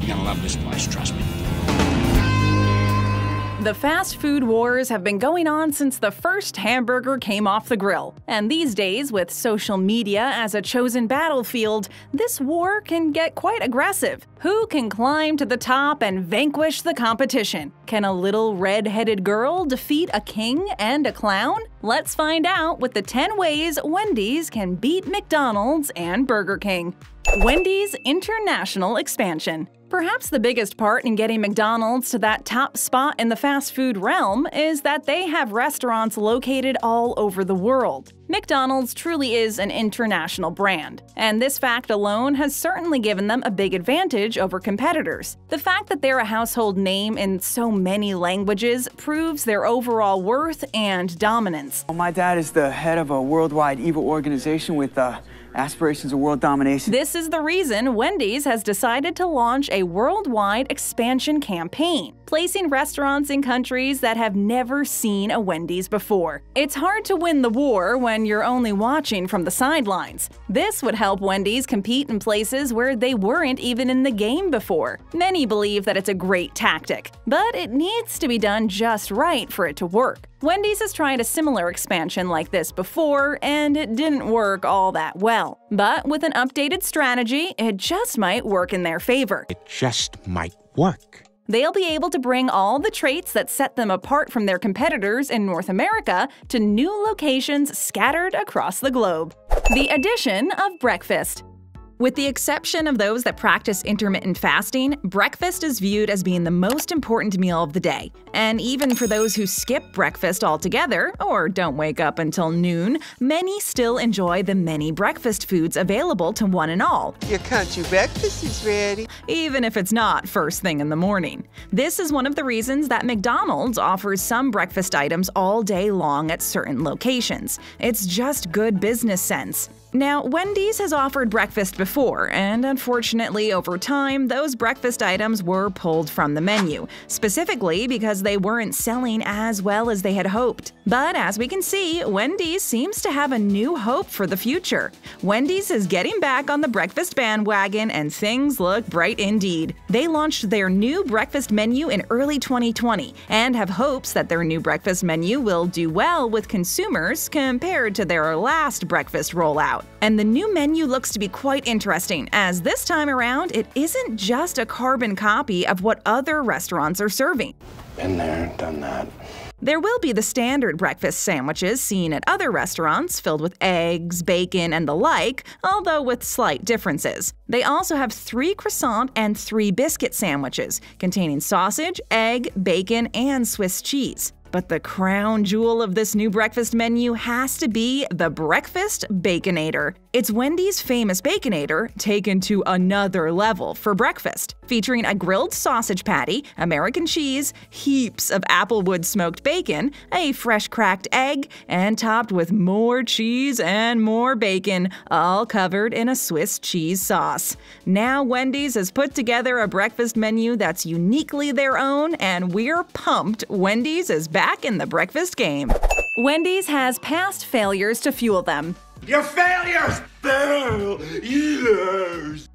You're gonna love this place, trust me. The fast food wars have been going on since the first hamburger came off the grill. And these days, with social media as a chosen battlefield, this war can get quite aggressive. Who can climb to the top and vanquish the competition? Can a little red-headed girl defeat a king and a clown? Let's find out with the 10 ways Wendy's can beat McDonald's and Burger King. Wendy's international expansion. Perhaps the biggest part in getting McDonald's to that top spot in the fast food realm is that they have restaurants located all over the world. McDonald's truly is an international brand, and this fact alone has certainly given them a big advantage over competitors. The fact that they're a household name in so many languages proves their overall worth and dominance. My dad is the head of a worldwide evil organization with aspirations of world domination. This is the reason Wendy's has decided to launch a worldwide expansion campaign, placing restaurants in countries that have never seen a Wendy's before. It's hard to win the war when you're only watching from the sidelines. This would help Wendy's compete in places where they weren't even in the game before. Many believe that it's a great tactic, but it needs to be done just right for it to work. Wendy's has tried a similar expansion like this before, and it didn't work all that well. But with an updated strategy, it just might work in their favor. It just might work. They'll be able to bring all the traits that set them apart from their competitors in North America to new locations scattered across the globe. The addition of breakfast. With the exception of those that practice intermittent fasting, breakfast is viewed as being the most important meal of the day. And even for those who skip breakfast altogether, or don't wake up until noon, many still enjoy the many breakfast foods available to one and all. Your country breakfast is ready. Even if it's not first thing in the morning. This is one of the reasons that McDonald's offers some breakfast items all day long at certain locations. It's just good business sense. Now, Wendy's has offered breakfast before, and unfortunately, over time, those breakfast items were pulled from the menu, specifically because they weren't selling as well as they had hoped. But as we can see, Wendy's seems to have a new hope for the future. Wendy's is getting back on the breakfast bandwagon, and things look bright indeed. They launched their new breakfast menu in early 2020, and have hopes that their new breakfast menu will do well with consumers compared to their last breakfast rollout. And the new menu looks to be quite interesting, as this time around, it isn't just a carbon copy of what other restaurants are serving. Been there, done that. There will be the standard breakfast sandwiches seen at other restaurants, filled with eggs, bacon, and the like, although with slight differences. They also have 3 croissant and 3 biscuit sandwiches, containing sausage, egg, bacon, and Swiss cheese. But the crown jewel of this new breakfast menu has to be the Breakfast Baconator. It's Wendy's famous Baconator taken to another level for breakfast, featuring a grilled sausage patty, American cheese, heaps of applewood smoked bacon, a fresh cracked egg, and topped with more cheese and more bacon, all covered in a Swiss cheese sauce. Now Wendy's has put together a breakfast menu that's uniquely their own, and we're pumped Wendy's is back in the breakfast game. Wendy's has past failures to fuel them. You're failures! Failures!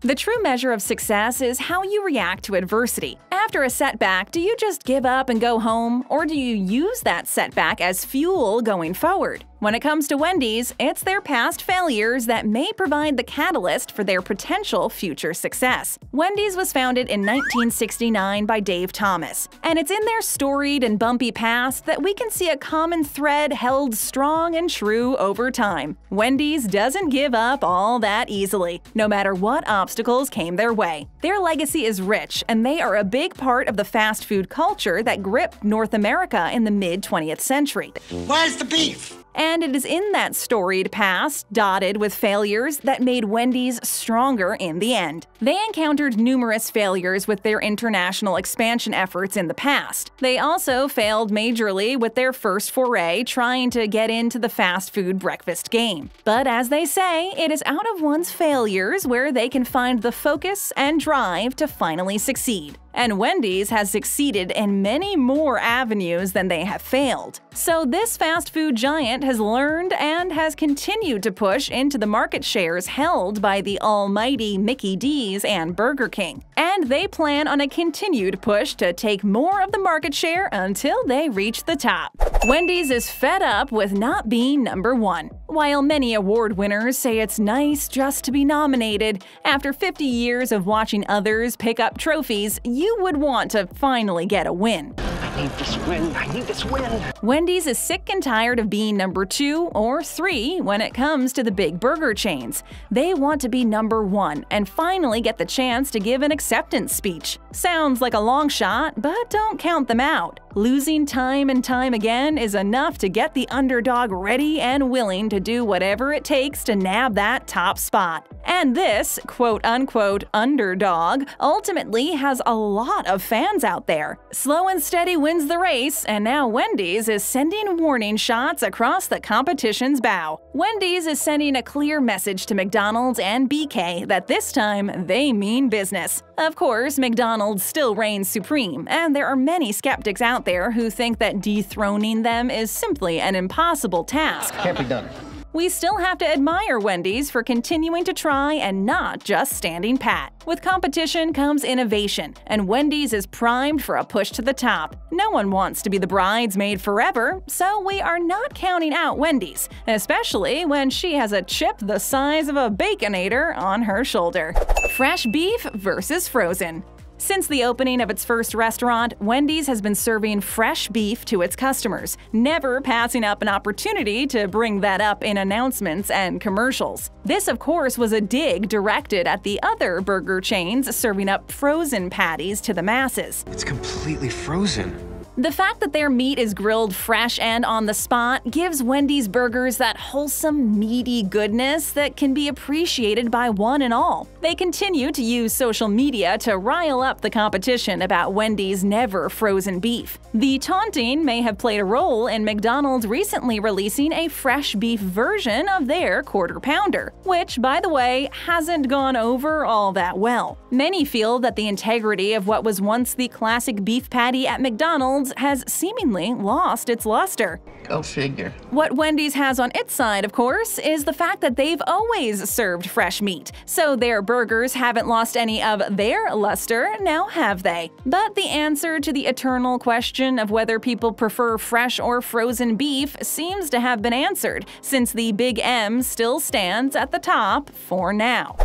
The true measure of success is how you react to adversity. After a setback, do you just give up and go home, or do you use that setback as fuel going forward? When it comes to Wendy's, it's their past failures that may provide the catalyst for their potential future success. Wendy's was founded in 1969 by Dave Thomas, and it's in their storied and bumpy past that we can see a common thread held strong and true over time. Wendy's doesn't give up all that easily, no matter what obstacles came their way. Their legacy is rich, and they are a big part of the fast food culture that gripped North America in the mid-20th century. Where's the beef? And it is in that storied past, dotted with failures, that made Wendy's stronger in the end. They encountered numerous failures with their international expansion efforts in the past. They also failed majorly with their first foray trying to get into the fast food breakfast game. But as they say, it is out of one's failures where they can find the focus and drive to finally succeed. and Wendy's has succeeded in many more avenues than they have failed. So this fast food giant has learned and has continued to push into the market shares held by the almighty Mickey D's and Burger King. And they plan on a continued push to take more of the market share until they reach the top. Wendy's is fed up with not being number one. While many award winners say it's nice just to be nominated, after 50 years of watching others pick up trophies, you would want to finally get a win. I need this win. I need this win. Wendy's is sick and tired of being number 2 or 3 when it comes to the big burger chains. They want to be number 1 and finally get the chance to give an acceptance speech. Sounds like a long shot, but don't count them out. Losing time and time again is enough to get the underdog ready and willing to do whatever it takes to nab that top spot. And this quote-unquote underdog ultimately has a lot of fans out there. Slow and steady wins the race, and now Wendy's is sending warning shots across the competition's bow. Wendy's is sending a clear message to McDonald's and BK that this time they mean business. Of course, McDonald's still reigns supreme, and there are many skeptics out there who think that dethroning them is simply an impossible task. Can't be done. We still have to admire Wendy's for continuing to try and not just standing pat. With competition comes innovation, and Wendy's is primed for a push to the top. No one wants to be the bridesmaid forever, so we are not counting out Wendy's, especially when she has a chip the size of a Baconator on her shoulder. Fresh beef versus frozen. Since the opening of its first restaurant, Wendy's has been serving fresh beef to its customers, never passing up an opportunity to bring that up in announcements and commercials. This, of course, was a dig directed at the other burger chains serving up frozen patties to the masses. It's completely frozen. The fact that their meat is grilled fresh and on the spot gives Wendy's burgers that wholesome, meaty goodness that can be appreciated by one and all. They continue to use social media to rile up the competition about Wendy's never-frozen beef. The taunting may have played a role in McDonald's recently releasing a fresh beef version of their Quarter Pounder, which, by the way, hasn't gone over all that well. Many feel that the integrity of what was once the classic beef patty at McDonald's has seemingly lost its luster. Go figure. What Wendy's has on its side, of course, is the fact that they've always served fresh meat, so their burgers haven't lost any of their luster, now have they? But the answer to the eternal question of whether people prefer fresh or frozen beef seems to have been answered, since the Big M still stands at the top for now.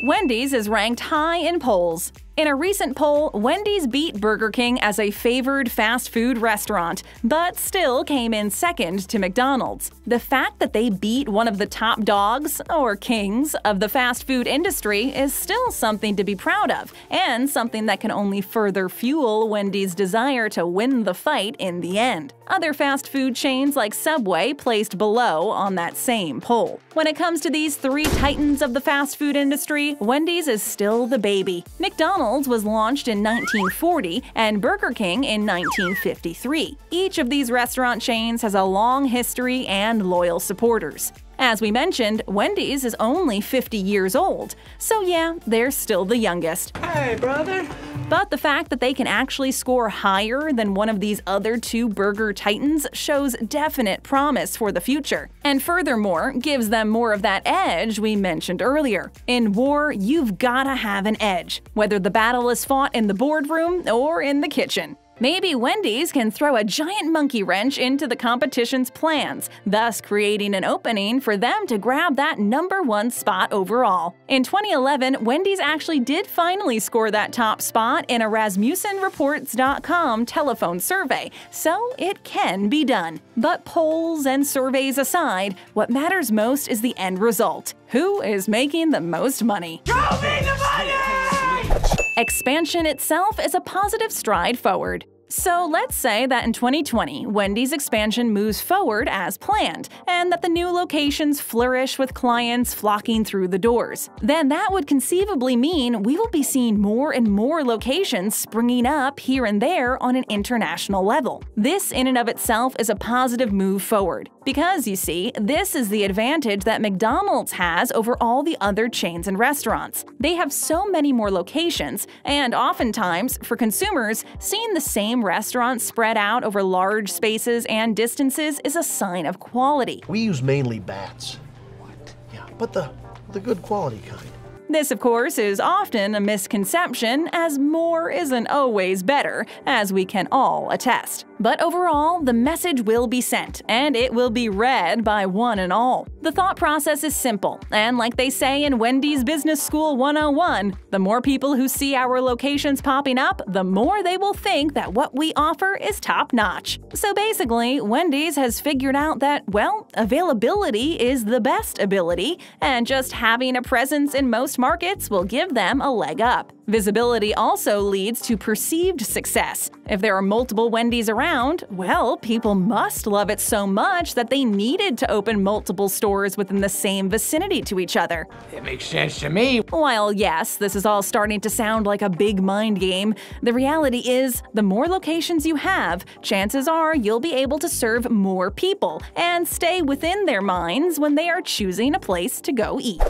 Wendy's is ranked high in polls. In a recent poll, Wendy's beat Burger King as a favored fast food restaurant, but still came in second to McDonald's. The fact that they beat one of the top dogs, or kings, of the fast food industry is still something to be proud of, and something that can only further fuel Wendy's desire to win the fight in the end. Other fast food chains like Subway placed below on that same poll. When it comes to these three titans of the fast food industry, Wendy's is still the baby. McDonald's was launched in 1940 and Burger King in 1953. Each of these restaurant chains has a long history and loyal supporters. As we mentioned, Wendy's is only 50 years old, so yeah, they're still the youngest. Hey, brother. But the fact that they can actually score higher than one of these other two burger titans shows definite promise for the future, and furthermore, gives them more of that edge we mentioned earlier. In war, you've gotta have an edge, whether the battle is fought in the boardroom or in the kitchen. Maybe Wendy's can throw a giant monkey wrench into the competition's plans, thus creating an opening for them to grab that #1 spot overall. In 2011, Wendy's actually did finally score that top spot in a RasmussenReports.com telephone survey, so it can be done. But polls and surveys aside, what matters most is the end result. Who is making the most money? Show me the money! Expansion itself is a positive stride forward. So let's say that in 2020, Wendy's expansion moves forward as planned, and that the new locations flourish with clients flocking through the doors. Then that would conceivably mean we will be seeing more and more locations springing up here and there on an international level. This in and of itself is a positive move forward, because you see, this is the advantage that McDonald's has over all the other chains and restaurants. They have so many more locations, and oftentimes, for consumers, seeing the same restaurant spread out over large spaces and distances is a sign of quality. We use mainly bats. What? Yeah, but the good quality kind. This, of course, is often a misconception, as more isn't always better, as we can all attest. But overall, the message will be sent, and it will be read by one and all. The thought process is simple, and like they say in Wendy's Business School 101, the more people who see our locations popping up, the more they will think that what we offer is top-notch. So basically, Wendy's has figured out that, well, availability is the best ability, and just having a presence in most markets will give them a leg up. Visibility also leads to perceived success. If there are multiple Wendy's around, well, people must love it so much that they needed to open multiple stores within the same vicinity to each other. It makes sense to me. While yes, this is all starting to sound like a big mind game, the reality is the more locations you have, chances are you'll be able to serve more people and stay within their minds when they are choosing a place to go eat.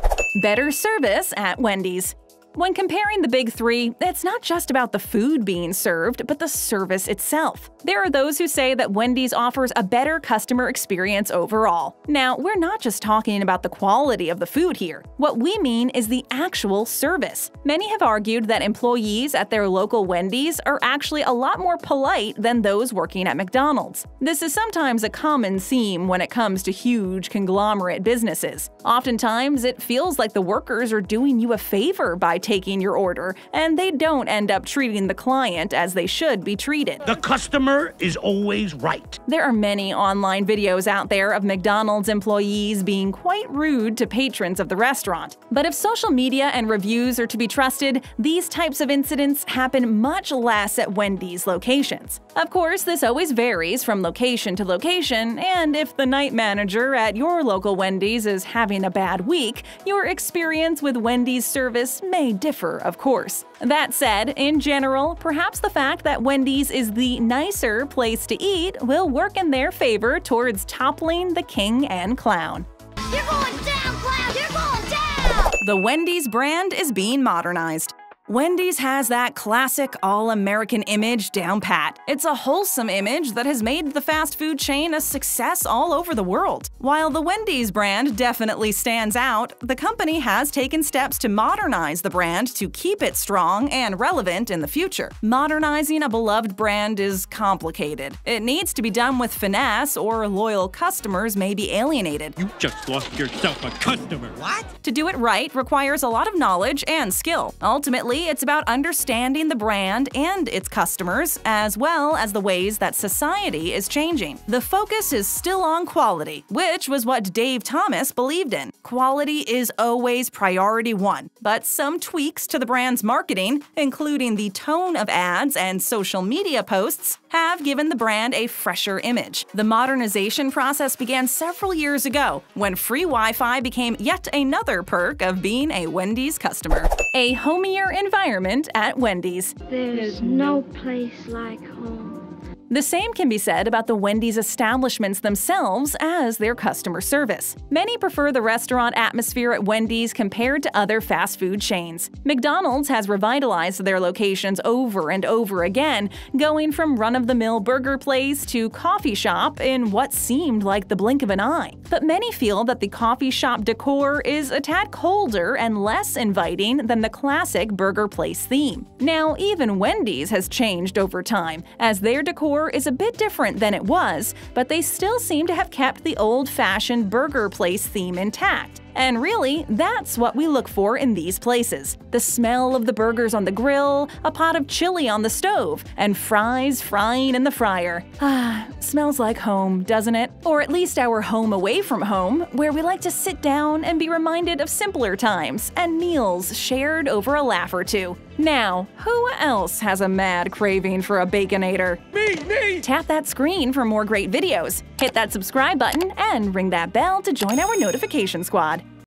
Better service at Wendy's. When comparing the big three, it's not just about the food being served, but the service itself. There are those who say that Wendy's offers a better customer experience overall. Now, we're not just talking about the quality of the food here. What we mean is the actual service. Many have argued that employees at their local Wendy's are actually a lot more polite than those working at McDonald's. This is sometimes a common theme when it comes to huge conglomerate businesses. Oftentimes, it feels like the workers are doing you a favor by taking your order, and they don't end up treating the client as they should be treated. The customer is always right. There are many online videos out there of McDonald's employees being quite rude to patrons of the restaurant. But if social media and reviews are to be trusted, these types of incidents happen much less at Wendy's locations. Of course, this always varies from location to location, and if the night manager at your local Wendy's is having a bad week, your experience with Wendy's service may differ, of course. That said, in general, perhaps the fact that Wendy's is the nicer place to eat will work in their favor towards toppling the king and clown. You're going down, clown! You're going down! The Wendy's brand is being modernized. Wendy's has that classic all-American image down pat. It's a wholesome image that has made the fast food chain a success all over the world. While the Wendy's brand definitely stands out, the company has taken steps to modernize the brand to keep it strong and relevant in the future. Modernizing a beloved brand is complicated. It needs to be done with finesse, or loyal customers may be alienated. You just lost yourself a customer. What? To do it right requires a lot of knowledge and skill. Ultimately, it's about understanding the brand and its customers, as well as the ways that society is changing. The focus is still on quality, which was what Dave Thomas believed in. Quality is always priority one, but some tweaks to the brand's marketing, including the tone of ads and social media posts, have given the brand a fresher image. The modernization process began several years ago, when free Wi-Fi became yet another perk of being a Wendy's customer. A homier environment at Wendy's. There's no place like home. The same can be said about the Wendy's establishments themselves as their customer service. Many prefer the restaurant atmosphere at Wendy's compared to other fast food chains. McDonald's has revitalized their locations over and over again, going from run-of-the-mill burger place to coffee shop in what seemed like the blink of an eye. But many feel that the coffee shop decor is a tad colder and less inviting than the classic burger place theme. Now, even Wendy's has changed over time, as their decor is a bit different than it was, but they still seem to have kept the old-fashioned burger place theme intact. And really, that's what we look for in these places. The smell of the burgers on the grill, a pot of chili on the stove, and fries frying in the fryer. Ah, smells like home, doesn't it? Or at least our home away from home, where we like to sit down and be reminded of simpler times and meals shared over a laugh or two. Now, who else has a mad craving for a Baconator? Me! Tap that screen for more great videos. Hit that subscribe button and ring that bell to join our notification squad.